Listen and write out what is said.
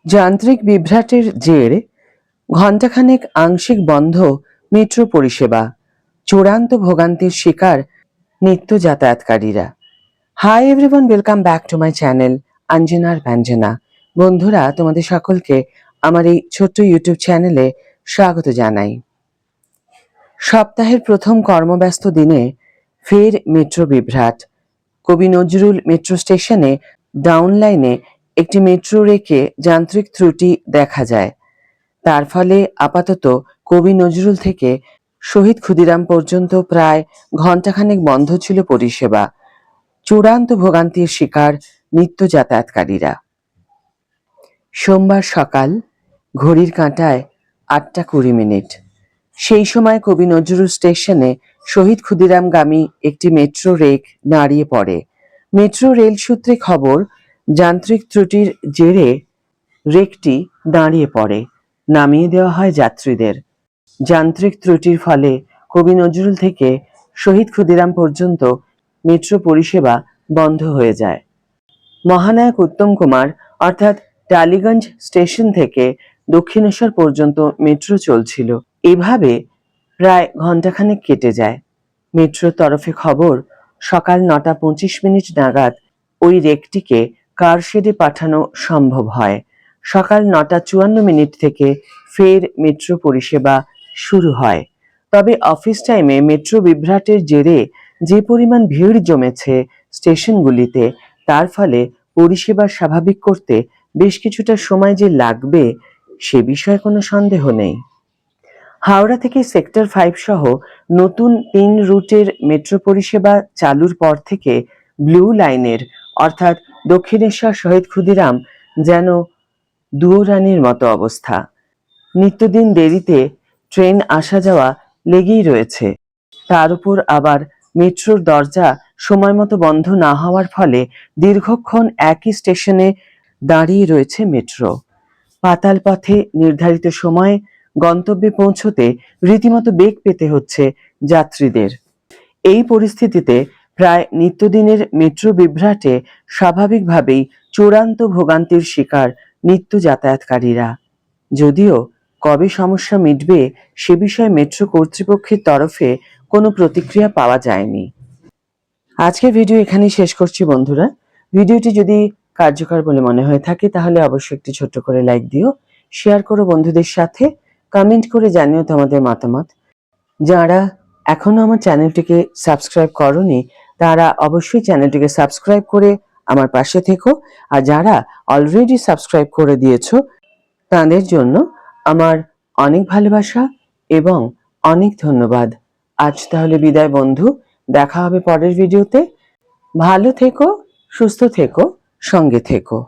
যান্ত্রিক বিভ্রাটের জের ঘণ্টাখানেক আংশিক বন্ধ মেট্রো পরিষেবা, চূড়ান্ত ভোগান্তির শিকার নিত্য যাতায়াতকারীরা। Hi everyone, welcome back to my channel অঞ্জনার ব্যঞ্জনা। বন্ধুরা, তোমাদের সকলকে আমার এই ছোট্ট ইউটিউব চ্যানেলে স্বাগত জানাই। সপ্তাহের প্রথম কর্মব্যস্ত দিনে ফের মেট্রো বিভ্রাট। কবি নজরুল মেট্রো স্টেশনে ডাউন লাইনে একটি মেট্রো রেকে যান্ত্রিক ত্রুটি দেখা যায়। তার ফলে আপাতত কবি নজরুল থেকে শহীদ ক্ষুদিরাম পর্যন্ত প্রায় ঘণ্টাখানেক বন্ধ ছিল পরিষেবা। চূড়ান্ত ভোগান্তির শিকার নিত্য যাতায়াতকারীরা। সোমবার সকাল, ঘড়ির কাঁটায় 8:20। সেই সময় কবি নজরুল স্টেশনে শহীদ ক্ষুদিরামগামী একটি মেট্রো রেক দাঁড়িয়ে পড়ে। মেট্রো রেল সূত্রে খবর, যান্ত্রিক ত্রুটির জেরে রেকটি দাঁড়িয়ে পড়ে। নামিয়ে দেওয়া হয় যাত্রীদের। যান্ত্রিক ত্রুটির ফলে কবি নজরুল থেকে শহীদ ক্ষুদিরাম পর্যন্ত মেট্রো পরিষেবা বন্ধ হয়ে যায়। মহানায়ক উত্তম কুমার অর্থাৎ টালিগঞ্জ স্টেশন থেকে দক্ষিণেশ্বর পর্যন্ত মেট্রো চলছিল। এভাবে প্রায় ঘণ্টাখানেক কেটে যায়। মেট্রোর তরফে খবর, সকাল 9:25 নাগাদ ওই রেকটিকে কারশেডে পাঠানো সম্ভব হয়। সকাল 9:54 থেকে ফের মেট্রো পরিষেবা শুরু হয়। তবে অফিস টাইমে মেট্রো বিভ্রাটের জেরে যে পরিমাণ ভিড় জমেছে স্টেশনগুলিতে, তার ফলে পরিষেবা স্বাভাবিক করতে বেশ কিছুটা সময় যে লাগবে সে বিষয়ে কোনো সন্দেহ নেই। হাওড়া থেকে সেক্টর 5 সহ নতুন 3 রুটের মেট্রো পরিষেবা চালুর পর থেকে ব্লু লাইনের অর্থাৎ দক্ষিণেশ্বর শহীদ ক্ষুদিরাম যেন দুয়োরানির মতো অবস্থা। নিত্যদিন দেরিতে ট্রেন আসা যাওয়া লেগেই রয়েছে। তার উপর আবার মেট্রোর দরজা সময় মতো বন্ধ না হওয়ার ফলে দীর্ঘক্ষণ একই স্টেশনে দাঁড়িয়ে রয়েছে মেট্রো। পাতাল পথে নির্ধারিত সময়ে গন্তব্যে পৌঁছতে রীতিমতো বেগ পেতে হচ্ছে যাত্রীদের। এই পরিস্থিতিতে প্রায় নিত্যদিনের মেট্রো বিভ্রাটে স্বাভাবিকভাবেই চূড়ান্ত ভোগান্তির শিকার নিত্য যাতায়াতকারীরা। যদিও কবে সমস্যা মিটবে সে বিষয়ে মেট্রো কর্তৃপক্ষের তরফে কোনো প্রতিক্রিয়া পাওয়া যায়নি। আজকের ভিডিও এখানেই শেষ করছি বন্ধুরা। ভিডিওটি যদি কার্যকর বলে মনে হয়ে থাকে তাহলে অবশ্যই একটি ছোট্ট করে লাইক দিও, শেয়ার করো বন্ধুদের সাথে, কমেন্ট করে জানিও তোমাদের মতামত। যারা এখনো আমার চ্যানেলটিকে সাবস্ক্রাইব করোনি তারা অবশ্যই চ্যানেলটিকে সাবস্ক্রাইব করে আমার পাশে থেকো, আর যারা অলরেডি সাবস্ক্রাইব করে দিয়েছো তাদের জন্য আমার অনেক ভালোবাসা এবং অনেক ধন্যবাদ। আজ তাহলে বিদায় বন্ধু, দেখা হবে পরের ভিডিওতে। ভালো থেকো, সুস্থ থেকো, সঙ্গে থেকো।